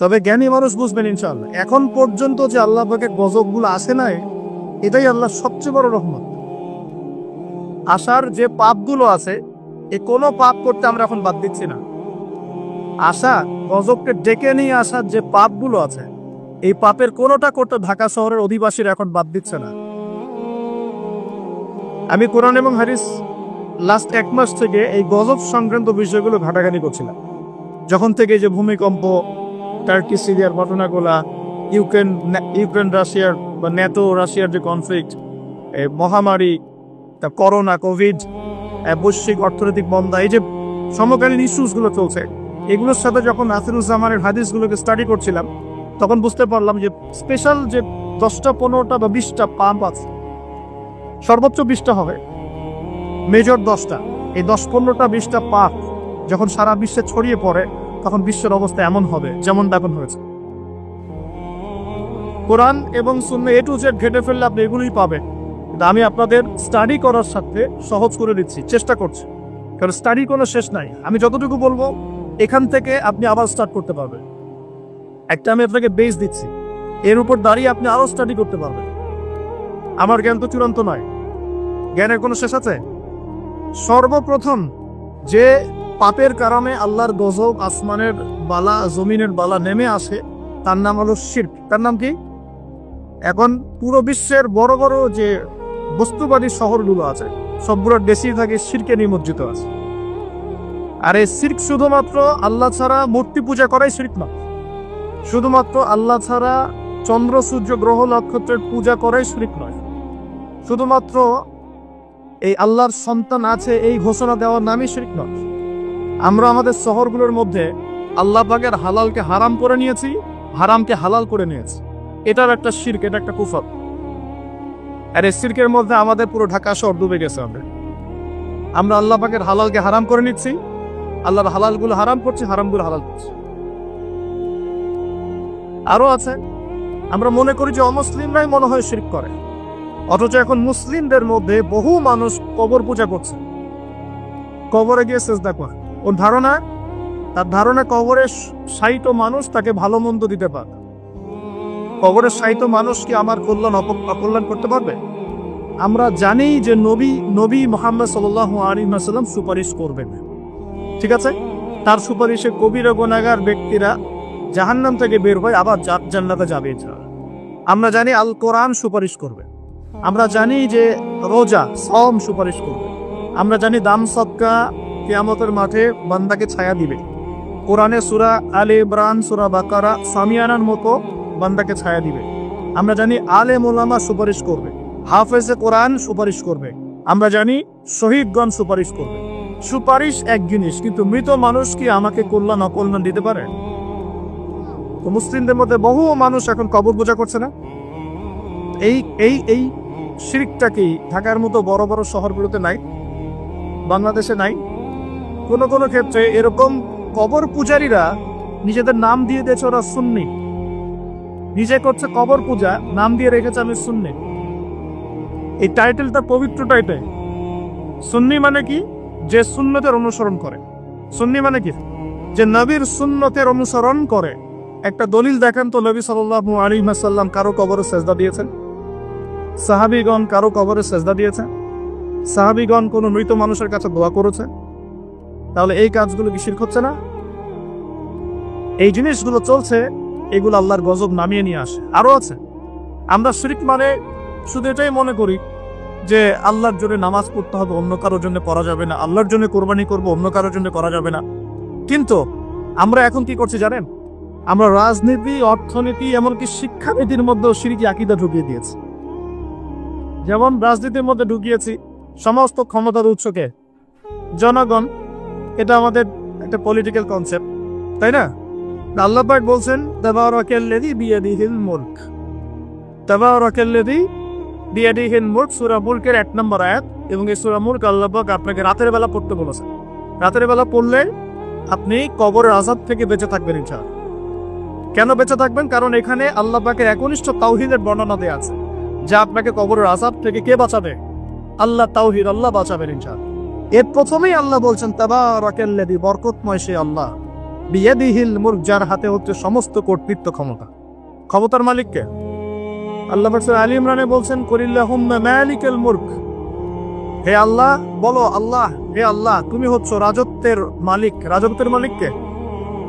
তবে জ্ঞানী মানুষ বুঝবেন ইনশাআল্লাহ। এখন পর্যন্ত যে আল্লাহ পাকের গজবগুলো আসে নাই, এটাই আল্লাহ সবচেয়ে বড় রহমত। আসার যে পাপগুলো আছে, এই কোনো পাপ করতে আমরা এখন বাদ দিচ্ছি না। আশা গজবকে ডেকে নিয়ে আসার যে পাপগুলো আছে, এই পাপের কোনোটা করতে ঢাকা শহরের অধিবাসীরা এখন বাদ দিচ্ছে না। আমি কোরআন এবং হাদিস লাস্ট 1 মাস থেকে এই গজব সংক্রান্ত বিষয়গুলো ঘাটাঘাটি করছিলাম। যখন থেকে যে ভূমিকম্প, টার্কি সিরিয়ার ঘটনাগুলা, ইউক্রেন রাশিয়ার বা ন্যাটো রাশিয়ার যে কনফ্লিক্ট, মহামারী, তা করোনা, কোভিড, বৈশ্বিক অর্থনৈতিক মন্দা, এই যে সমকালীন ইস্যুসগুলো চলছে, এগুলোর সাথে যখন নাসিরুজ্জামানের হাদিসগুলোকে স্টাডি করছিলাম, তখন বুঝতে পারলাম যে স্পেশাল যে 10টা 15টা বা 20টা পাম্প আছে, সর্বোচ্চ 20টা হবে, মেজর 10টা, এই 10-15টা 20টা পাপ যখন সারা বিশ্বে ছড়িয়ে পড়ে, তখন বিশ্বের অবস্থা এমন হবে যেমনটা এখন হয়েছে। কোরআন এবং সুন্নাহ A to Z ঘেটে ফেললে আপনি এগুলোই পাবেন। কিন্তু আমি আপনাদের স্টাডি করার সাথে সহজ করে দিচ্ছি, চেষ্টা করছি, কারণ স্টাডি কোনো শেষ নাই। আমি যতটুকু বলবো এখান থেকে আপনি আবার স্টার্ট করতে পারবেন। একটা আমি আপনাকে বেস দিচ্ছি, এর উপর দাঁড়িয়ে আপনি আরো স্টাডি করতে পারবেন। আমার জ্ঞান তো চূড়ান্ত নয়, জ্ঞানের কোনো শেষ আছে? সর্বপ্রথম যে পাপের কারণে আল্লাহর গজব, আসমানের বালা, জমিনের বালা নেমে আসে, তার নাম হলো শিরক। তার নাম কি? এখন পুরো বিশ্বের বড় বড় যে বস্তুবাদী শহরগুলো আছে, সবগুলোর বেশিরভাগই শিরকে নিমজ্জিত আছে। আর এই শিরক শুধুমাত্র আল্লাহ ছাড়া মূর্তি পূজা করাই শিরক না, শুধুমাত্র আল্লাহ ছাড়া চন্দ্র, সূর্য, গ্রহ, নক্ষত্রের পূজা করাই শিরক নয়, শুধুমাত্র এই আল্লাহর সন্তান আছে এই ঘোষণা দেওয়ার নামই শিরক নয়। আমরা আমাদের শহরগুলোর মধ্যে আল্লাহ পাকের হালালকে হারাম করে নিয়েছি, হারামকে হালাল করে নিয়েছি, এটার একটা শিরক, এটা একটা কুফর। আর এই শিরকের মধ্যে আমাদের পুরো ঢাকা শহর ডুবে গেছে। আমরা আল্লাহ পাকের হালালকে হারাম করে নিচ্ছি, আল্লাহর হালালগুলো হারাম করছি, হারামগুলো হালাল করছি। আরো আছে, আমরা মনে করি যে অমুসলিমরাই মনে হয় শিরক করে, অথচ এখন মুসলিমদের মধ্যে বহু মানুষ কবর পূজা করছে, কবরে গিয়ে সেজদা করে। ওর ধারণা, তার ধারণা কবরে শায়িত মানুষ তাকে ভালো মন্দ দিতে পারে। কবরের শায়িত মানুষ কি আমার কল্যাণ অকল্যাণ করতে পারবে? আমরা জানি যে নবী মুহাম্মদ সাল্লাল্লাহু আলাইহি ওয়াসাল্লাম সুপারিশ করবেন, ঠিক আছে? তার সুপারিশে কবিরা গুনাহগার ব্যক্তিরা জাহান্নাম থেকে বের হয়ে আবার জান্নাতে যাবে। আমরা জানি আল কোরআন সুপারিশ করবে, আমরা জানি যে রোজা, সওম সুপারিশ করবে, আমরা জানি দান সদকা কিয়ামতের মাঠে বান্দাকে ছায়া দিবে। কোরআনে সূরা আলে ইমরান, সূরা বাকারা, সামিয়ানার মতো বান্দাকে ছায়া দিবে। আমরা জানি আলেম ওলামা সুপারিশ করবে, হাফেজে কোরআন সুপারিশ করবে, আমরা জানি শহীদগণ সুপারিশ করবে। সুপারিশ এক জিনিস, কিন্তু মৃত মানুষ কি আমাকে কল্যাণ অকল্যাণ দিতে পারে? তো মুসলিমদের মধ্যে বহু মানুষ এখন কবর পূজা করছে না। এই শিরকটা কি ঢাকার মতো বড় বড় শহরগুলোতে নাই, বাংলাদেশে নাই? কোন কোন ক্ষেত্রে এরকম কবর পূজারীরা নিজেদের নাম দিয়ে দিয়েছে ওরা সুন্নি, নিজে করছে কবর পূজা, নাম দিয়ে রেখেছে আমি সুন্নি। এই টাইটেলটা পবিত্র টাইটেল। সুন্নি মানে কি? যে সুন্নতের অনুসরণ করে। সুন্নি মানে কি? যে নবীর সুন্নতের অনুসরণ করে। একটা দলিল দেখেন তো, নবী সাল্লাল্লাহু আলাইহি ওয়াসাল্লাম কারো কবরে সেজদা দিয়েছেন? সাহাবীগণ কারো কবরে সেজদা দিয়েছে? সাহাবীগণ কোন মৃত মানুষের কাছে দোয়া করেছে? তাহলে এই কাজগুলো কি শিরক হচ্ছে না? এই জিনিসগুলো চলছে, এগুলো আল্লাহর গজব নামিয়ে নিয়ে আসে। আরো আছে, আমরা শিরক মানে শুধু এটাই মনে করি যে আল্লাহর জন্য নামাজ পড়তে হবে, অন্য কারোর জন্য পড়া যাবে না, আল্লাহর জন্য কোরবানি করব, অন্য কারোর জন্য করা যাবে না। কিন্তু আমরা এখন কি করছি জানেন? আমরা রাজনীতি, অর্থনীতি, এমনকি শিক্ষানীতির মধ্যেও শিরকি আকীদা ঢুকিয়ে দিয়েছি। যেমন রাজনীতির মধ্যে ঢুকিয়েছি সমস্ত ক্ষমতার উৎসকে জনগণ, এটা আমাদের একটা পলিটিক্যাল কনসেপ্ট, তাই না? আল্লাহ পাক বলছেন তাবারাকাল্লাযী বিয়াদিহিল মুলক, তাবারাকাল্লাযী বিয়াদিহিল মুলক, সূরা মুলকের 1 নম্বর আয়াত। এবং এই সূরা মুলক আল্লাহ পাক আপনাকে রাতের বেলা পড়তে বলেছেন। রাতের বেলা পড়লে আপনি কবরের আযাব থেকে বেঁচে থাকবেন ইনশাআল্লাহ। কেন বেঁচে থাকবেন? কারণ এখানে আল্লাহ পাকের একনিষ্ঠ তাওহীদের বর্ণনা দেয়া আছে, যা আপনাকে কবরের আযাব থেকে কে বাঁচাবে? আল্লাহ, তাওহীদ, আল্লাহ বাঁচাবেন ইনশাআল্লাহ। এর প্রথমেই আল্লাহ বলছেন তাবারাকাল্লাযী, বরকতময় সে আল্লাহ, বিয়াদিহিল মুলক, যার হাতে হচ্ছে সমস্ত কর্তৃত্ব ক্ষমতা। ক্ষমতার মালিক কে? আল্লাহ পাক সূরা আলী ইমরানে বলছেন, কুলিল্লাহুম্মা মালিকাল মুলক, হে আল্লাহ বলো, আল্লাহ হে আল্লাহ তুমি হচ্ছ রাজত্বের মালিক। রাজত্বের মালিক কে?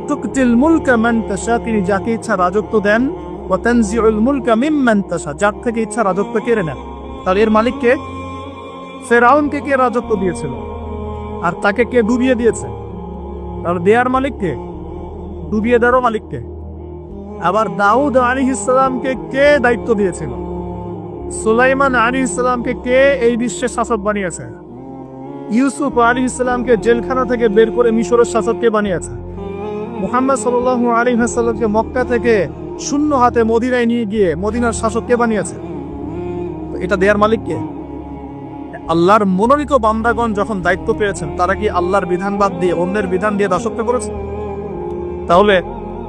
তুকতিল মুলকা মান তাশা, তিনি যাকে ইচ্ছা রাজত্ব দেন। ওয়া তানজিউল মুলকা মিম্মান তাশা, যার থেকে ইচ্ছা রাজত্ব কেড়ে নেন। তাহলে এর মালিক কে? ফেরাউনকে কে রাজত্ব দিয়েছিল আর তাকে কে ডুবিয়ে দিয়েছে? তাহলে দেয়ার মালিক কে? ডুবিয়ে দেওয়ারও মালিক কে? আবার দাউদ আলাইহিস সালামকে কে দায়িত্ব দিয়েছিল? সুলাইমান আলাইহিস সালামকে কে এই বিশ্বের শাসক বানিয়েছে? ইউসুফ আলাইহিস সালামকে জেলখানা থেকে বের করে মিশরের শাসক কে বানিয়েছে? মুহাম্মদ সাল্লাল্লাহু আলাইহি ওয়াসাল্লামকে মক্কা থেকে শূন্য হাতে মদিনায় নিয়ে গিয়ে মদিনার শাসক কে বানিয়েছে? এটা দেয়ার মালিক কে? আল্লাহর মনোনীত বান্দাগণ যখন দায়িত্ব পেয়েছেন, তারা কি আল্লাহর বিধান বাদ দিয়ে অন্যের বিধান দিয়ে দাসত্ব করেছে? তাহলে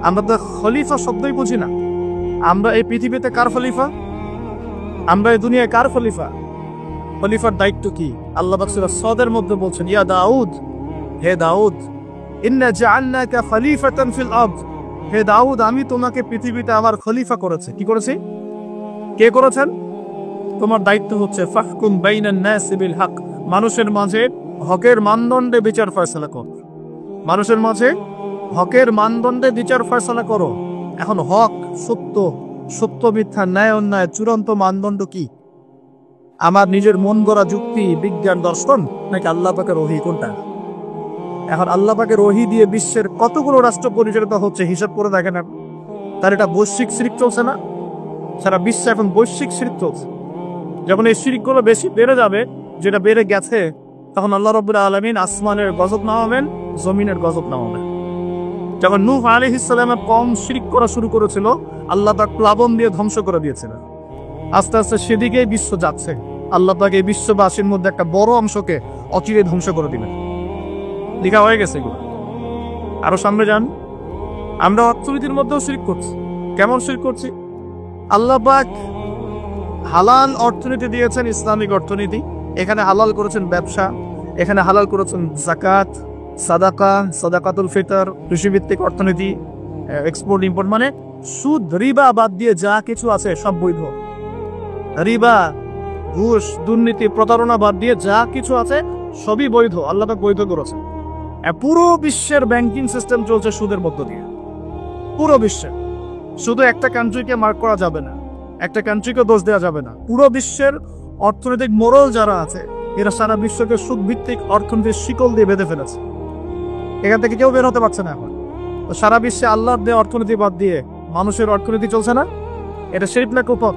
আমরা তো খলিফা শব্দই বুঝি না। আমরা এই পৃথিবীতে কার খলিফা? আমরা এই দুনিয়ায় কার খলিফা? খলিফার দায়িত্ব কি? আল্লাহ পাক সূরা সদের মধ্যে বলছেন, ইয়া দাউদ, হে দাউদ, ইন্না জাআলনাকা খলিফাতান ফিল আরদ, হে দাউদ আমি তোমাকে পৃথিবীতে আমার খলিফা করেছি। কি করেছি? কে করেছেন? তোমার দায়িত্ব হচ্ছে ফাহকুম বাইনান নাসি বিল হক, মানুষের মাঝে হকের মানদণ্ডে বিচার ফয়সালা করো। মানুষের মাঝে হকের মানদণ্ডে বিচার ফয়সালা করো। এখন হক, সত্য, সত্য মিথ্যা, ন্যায় অন্যায় চূড়ান্ত মানদণ্ড কি? আমার নিজের মন গড়া যুক্তি, বিজ্ঞান, দর্শন, নাকি আল্লাহ পাকের ওহী? কোনটা? এখন আল্লাহ পাকের ওহী দিয়ে বিশ্বের কতগুলো রাষ্ট্র পরিচালিত হচ্ছে হিসাব করে দেখেন। তার এটা বৈশ্বিক শিরক চলছে না? সারা বিশ্বে এখন বৈশ্বিক শিরক চলছে। যখন এই শিরকগুলো বেশি বেড়ে যাবে, যেটা বেড়ে গেছে, তখন আল্লাহ রাব্বুল আলামিন আসমানের গজব নামাবেন, জমিনের গজব নামাবেন। যখন নূহ আলাইহিস সালামের কওম শিরক করা শুরু করেছিল, আল্লাহ পাক প্লাবন দিয়ে ধ্বংস করে দিয়েছিলেন। আস্তে আস্তে সেদিকেই বিশ্ব যাচ্ছে। আল্লাহ পাক এই বিশ্ববাসীর মধ্যে একটা বড় অংশকে অচিরে ধ্বংস করে দিবেন। লেখা হয়ে গেছে এগুলো। আরো সামনে যান। আমরা অর্থনীতির মধ্যেও শিরক করছি। কেমন শিরক করছি? আল্লাহ পাক হালাল অর্থনীতি দিয়েছেন, ইসলামিক অর্থনীতি। এখানে হালাল করেছেন ব্যবসা, এখানে হালাল করেছেন যাকাত, সাদাকা, সাদাকাতুল ফিতর, কৃষিভিত্তিক অর্থনীতি, এক্সপোর্ট ইম্পোর্ট, মানে সুদ রিবা বাদ দিয়ে যা কিছু আছে সব বৈধ। রিবা, ঘুষ, দুর্নীতি, প্রতারণা বাদ দিয়ে যা কিছু আছে সবই বৈধ। আল্লাহ পাক বৈধ করেছেন। পুরো বিশ্বের ব্যাংকিং সিস্টেম চলছে সুদের মধ্য দিয়ে। পুরো বিশ্বে শুধু একটা কান্ট্রিকে মার্ক করা যাবে না, একটা কান্ট্রিকে দোষ দেওয়া যাবে না। পুরো বিশ্বের অর্থনৈতিক মোড়ল যারা আছে, এরা সারা বিশ্বকে সুদ ভিত্তিক অর্থনীতির শিকল দিয়ে বেঁধে ফেলেছে। এখান থেকে কেউ বের হতে পারছে না। এখন তো সারা বিশ্বে আল্লাহর দেওয়া অর্থনীতি বাদ দিয়ে মানুষের অর্থনীতি চলছে না। এটা শিরক না কুফর?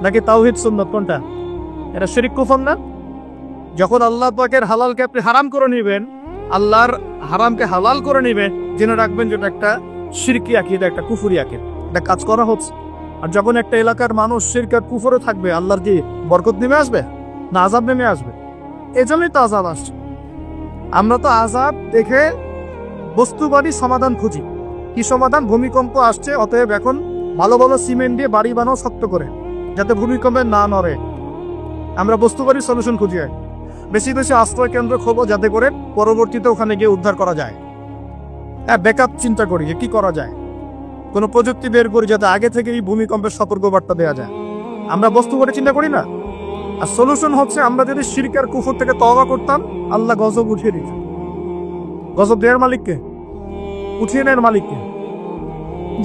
নাকি তাওহীদ সুন্নাত? কোনটা? এটা শিরক কুফর না? যখন আল্লাহ পাকের হালালকে আপনি হারাম করে নেবেন, আল্লাহর হারামকে হালাল করে নেবেন, জেনে রাখবেন যেটা একটা শিরকি আকীদা, একটা কুফরি আকীদা, এটা কাজ করা হচ্ছে। আর যখন একটা এলাকার মানুষ শিরক আর কুফরে থাকবে, আল্লাহর কি বরকত নেমে আসবে না আযাব নেমে আসবে? এজন্যই তো আযাব আসছে। আমরা তো আযাব দেখে বস্তুবাদী সমাধান খুঁজি। কি সমাধান? ভূমিকম্প আসছে, অতএব এখন ভালো ভালো সিমেন্ট দিয়ে বাড়ি বানাও শক্ত করে, যাতে ভূমিকম্পে না নড়ে। আমরা বস্তুবাদী সলিউশন খুঁজি। বেশি বেশি আশ্রয় কেন্দ্র খোঁজো, যাতে করে পরবর্তীতে ওখানে গিয়ে উদ্ধার করা যায়। ব্যাকআপ চিন্তা করি যে কি করা যায়, কোনো প্রযুক্তি বের করি যাতে আগে থেকে এই ভূমিকম্পের সতর্কবার্তা দেওয়া যায়। আমরা বস্তুবাদী চিন্তা করি না। আর সলিউশন হচ্ছে, আমরা যদি শিরক আর কুফর থেকে তওবা করতাম, আল্লাহ গজব উঠিয়ে দিত। গজব দেওয়ার মালিককে, উঠিয়ে নেওয়ার মালিককে।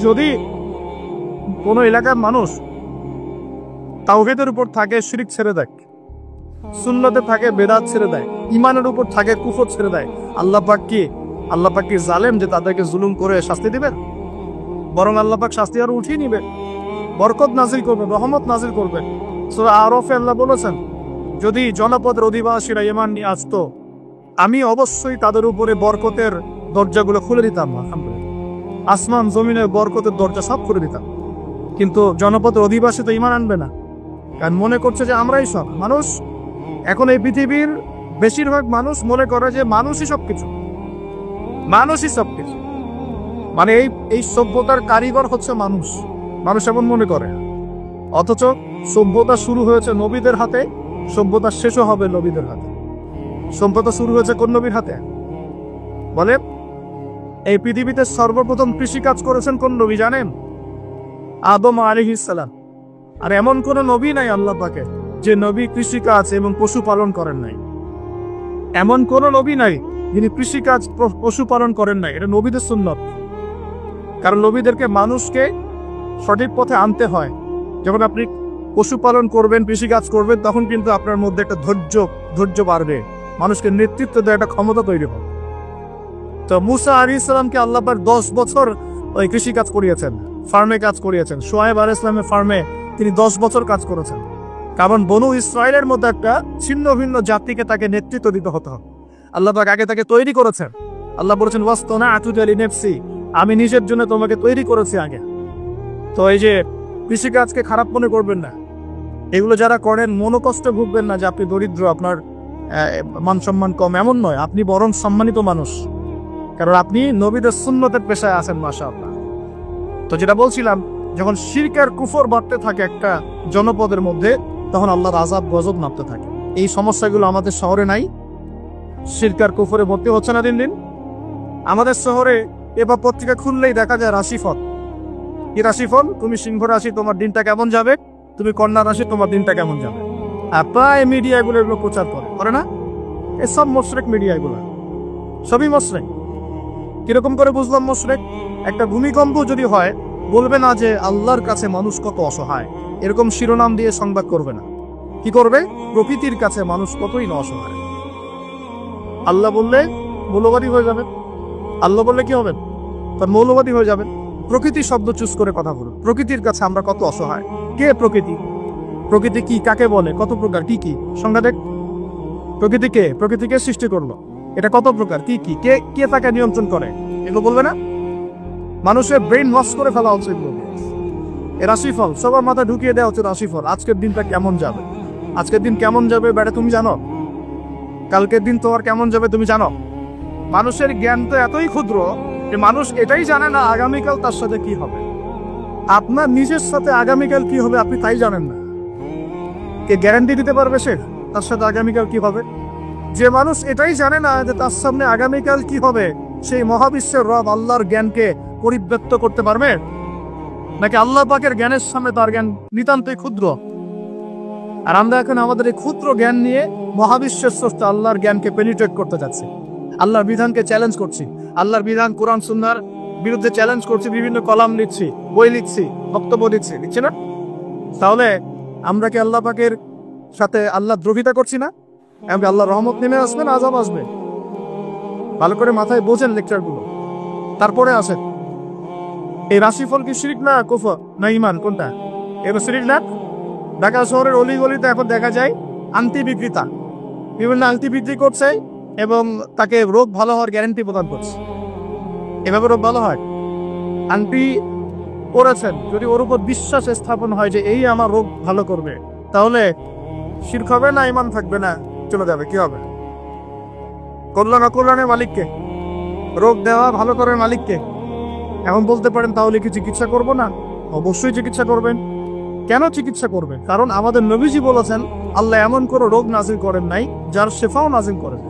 যদি কোনো এলাকার মানুষ তাওহীদের উপর থাকে, শিরক ছেড়ে দেয়, সুন্নতে থাকে, বেদাত ছেড়ে দেয়, ঈমানের উপর থাকে, কুফর ছেড়ে দেয়, আল্লাহ পাক কি জালেম যে তাদেরকে জুলুম করে শাস্তি দিবেন? বরং আল্লাহ পাক শাস্তি আরো উঠিয়ে নিবে, বরকত নাজিল করবে, রহমত নাজিল করবে। সূরা আরাফে আল্লাহ বলেছেন, যদি জনপদের অধিবাসীরা ঈমান নিয়ে আসতো, আমি অবশ্যই তাদের উপরে বরকতের দরজাগুলো খুলে দিতাম। আলহামদুলিল্লাহ, আসমান জমিনের বরকতের দরজা সব খুলে দিতাম। কিন্তু জনপদের অধিবাসী তো ঈমান আনবে না, কারণ মনে করছে যে আমরাই সব। মানুষ এখন এই পৃথিবীর বেশিরভাগ মানুষ মনে করে যে মানুষই সবকিছু, মানুষই সবকিছু, মানে এই সভ্যতার কারিগর হচ্ছে মানুষ। মানুষ এমন মনে করে। অথচ সভ্যতা শুরু হয়েছে নবীদের হাতে, সভ্যতা শেষও হবে নবীদের হাতে। সভ্যতা শুরু হয়েছে কোন নবীর হাতে? বলে এই পৃথিবীতে সর্বপ্রথম কৃষিকাজ করেছেন কোন নবী জানেন? আদম আলাইহিস সালাম। আর এমন কোন নবী নাই আল্লাহ পাকের যে নবী কৃষিকাজ এবং পশুপালন করেন নাই। এমন কোন নবী নাই যিনি কৃষিকাজ পশুপালন করেন নাই। এটা নবীদের সুন্নত। কারণ নবীদেরকে মানুষকে সঠিক পথে আনতে হয়। যখন আপনি পশুপালন করবেন, কৃষিকাজ করবেন, তখন কিন্তু আপনার মধ্যে একটা ধৈর্য বাড়বে, মানুষকে নেতৃত্ব দেওয়ার একটা ক্ষমতা তৈরি হবে। তো মুসা আলাইহিস সালামকে আল্লাহ পাক 10 বছর ওই কৃষিকাজ করিয়েছেন, ফার্মে কাজ করিয়েছেন। শুআয়ব আলাইহিস সালামের ফার্মে তিনি 10 বছর কাজ করেছেন। কারণ বনু ইসরায়েলের মধ্যে একটা ছিন্ন ভিন্ন জাতিকে তাকে নেতৃত্ব দিতে হতো। আল্লাহ পাক আগে তাকে তৈরি করেছেন। আল্লাহ বলেছেন ওয়াসতানা'তু লিনাফসি, আমি নিজের জন্য তোমাকে তৈরি করেছি আগে। তো এই যে কৃষিকাজকে খারাপ মনে করবেন না। এগুলো যারা করেন মনোকষ্ট ভুগবেন না যে আপনি দরিদ্র, আপনার মান সম্মান কম, এমন নয়। আপনি বরং সম্মানিত মানুষ, কারণ আপনি নবীদের সুন্নতের পেশায় আছেন মাশাআল্লাহ। তো যেটা বলছিলাম, যখন শিরক আর কুফর বাড়তে থাকে একটা জনপদের মধ্যে, তখন আল্লাহর আযাব গজব নামতে থাকে। এই সমস্যাগুলো আমাদের শহরে নাই? শিরক আর কুফরে ভর্তি হচ্ছে না দিন দিন? আমাদের শহরে এবার পত্রিকা খুললেই দেখা যায় রাশিফল। কি রাশিফল? তুমি সিংহ রাশি, তোমার দিনটা কেমন যাবে। তুমি কন্যা রাশি, তোমার দিনটা কেমন যাবে। আর প্রায় মিডিয়া এগুলো প্রচার করে না? এসব মুশরিক মিডিয়া, এগুলো সবই মুশরিক। কিরকম করে বুঝলাম মুশরিক? একটা ভূমিকম্প যদি হয়, বলবে না যে আল্লাহর কাছে মানুষ কত অসহায়, এরকম শিরোনাম দিয়ে সংবাদ করবে না। কি করবে? প্রকৃতির কাছে মানুষ কতই না অসহায়। আল্লাহ বললে মৌলবাদী হয়ে যাবে। আল্লাহ বললে কি হবে? তার মৌলবাদী হয়ে যাবে। প্রকৃতি শব্দ চুজ করে কথা বলুন। প্রকৃতির কাছে আমরা কত অসহায়। কে প্রকৃতি? প্রকৃতি কি, কাকে বলে, কত প্রকার, কি কি সংজ্ঞা দেখ। প্রকৃতি কে? প্রকৃতিকে সৃষ্টি করলো, এটা কত প্রকার, কি কি, কে কে তাকে নিয়ন্ত্রণ করে, এগুলো বলবে না? মানুষের ব্রেন ওয়াশ করে ফেলা উচিত। এ রাশিফল সবার মাথায় ঢুকিয়ে দেওয়া হচ্ছে। রাশিফল আজকের দিনটা কেমন যাবে, আজকের দিন কেমন যাবে বেটা তুমি জানো? কালকের দিন তোমার কেমন যাবে তুমি জানো? মানুষের জ্ঞান তো এতই ক্ষুদ্র যে মানুষ এটাই জানে না আগামীকাল তার সাথে কি হবে। আপনার নিজের সাথে আগামীকাল কি হবে আপনি তাই জানেন না। কে গ্যারান্টি দিতে পারবে সে তার সাথে আগামীকাল কি হবে? যে মানুষ এটাই জানে না যে তার সামনে আগামীকাল কি হবে, সেই মহাবিশ্বের রব আল্লাহর জ্ঞানকে পরিব্যক্ত করতে পারবে নাকি? আল্লাহ পাকের জ্ঞানের সামনে তার জ্ঞান নিতান্তই ক্ষুদ্র। আর আমরা এখন আমাদের এই ক্ষুদ্র জ্ঞান নিয়ে মহাবিশ্বের স্রষ্টা আল্লাহর জ্ঞানকে পেনিট্রেট করতে যাচ্ছি। আল্লাহর বিধানকে চ্যালেঞ্জ করছি, আল্লাহর বিধান কোরআন সুন্নাহর বিরুদ্ধে চ্যালেঞ্জ করছি, বিভিন্ন কলাম লিখছি, বই লিখছি, বক্তব্য দিচ্ছি না? তাহলে আমরা কি আল্লাহ পাকের সাথে আল্লাহ দ্রোহিতা করছি না? এমনি আল্লাহ রহমত নেমে আসবে না আযাব আসবে? ভালো করে মাথায় বোঝেন লেকচারগুলো, তারপরে আসেন। এই রাশিফল কি শিরক না কুফর না ঈমান, কোনটা? এটা শিরক না? ঢাকা শহরের অলি গলিতে এখন দেখা যায় আংটি বিক্রেতা বিভিন্ন আংটি বিক্রি করছে এবং তাকে রোগ ভালো হওয়ার গ্যারান্টি প্রদান করছে। এভাবে রোগ ভালো হয়? আংটি পরেছেন, যদি ওর উপর বিশ্বাস স্থাপন হয় যে এই আমার রোগ ভালো করবে, তাহলে শিরক হবে না ঈমান থাকবে না চলে যাবে? কি হবে? কল্যাণ অকল্যাণের মালিককে, রোগ দেওয়া ভালো করার মালিককে। এখন বলতে পারেন তাহলে কি চিকিৎসা করব না? অবশ্যই চিকিৎসা করবেন। কেন চিকিৎসা করবেন? কারণ আমাদের নবীজি বলেছেন আল্লাহ এমন কোনো রোগ নাজিল করেন নাই যার শেফাও নাজিল করেন।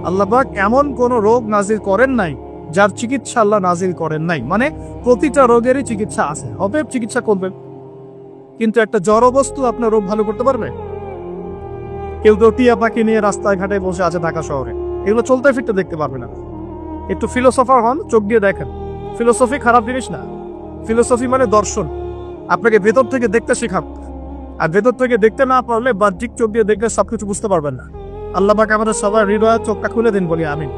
আল্লাহ পাক এমন কোনো রোগ নাজিল করেন নাই যার চিকিৎসা আল্লাহ নাজিল করেন নাই। মানে প্রতিটা রোগেরই চিকিৎসা আছে, হবে চিকিৎসা করবেন। কিন্তু একটা জড় বস্তু আপনার রোগ ভালো করতে পারবে? কেউ তো টিয়া পাখি নিয়ে রাস্তায় ঘাটে বসে আছে ঢাকা শহরে, এগুলো চলতে ফিরতে দেখতে পারবে না। একটু ফিলোসফার হন, চোখ দিয়ে দেখেন। ফিলোসফি খারাপ জিনিস না। ফিলোসফি মানে দর্শন, আপনাকে ভেতর থেকে দেখতে শেখান। আর ভেতর থেকে দেখতে না পারলে বাহ্যিক চোখ দিয়ে দেখলে সবকিছু বুঝতে পারবেন না। আল্লাহ পাক আমাদের সবার হৃদয় চোখটা খুলে দিন বলি আমিন।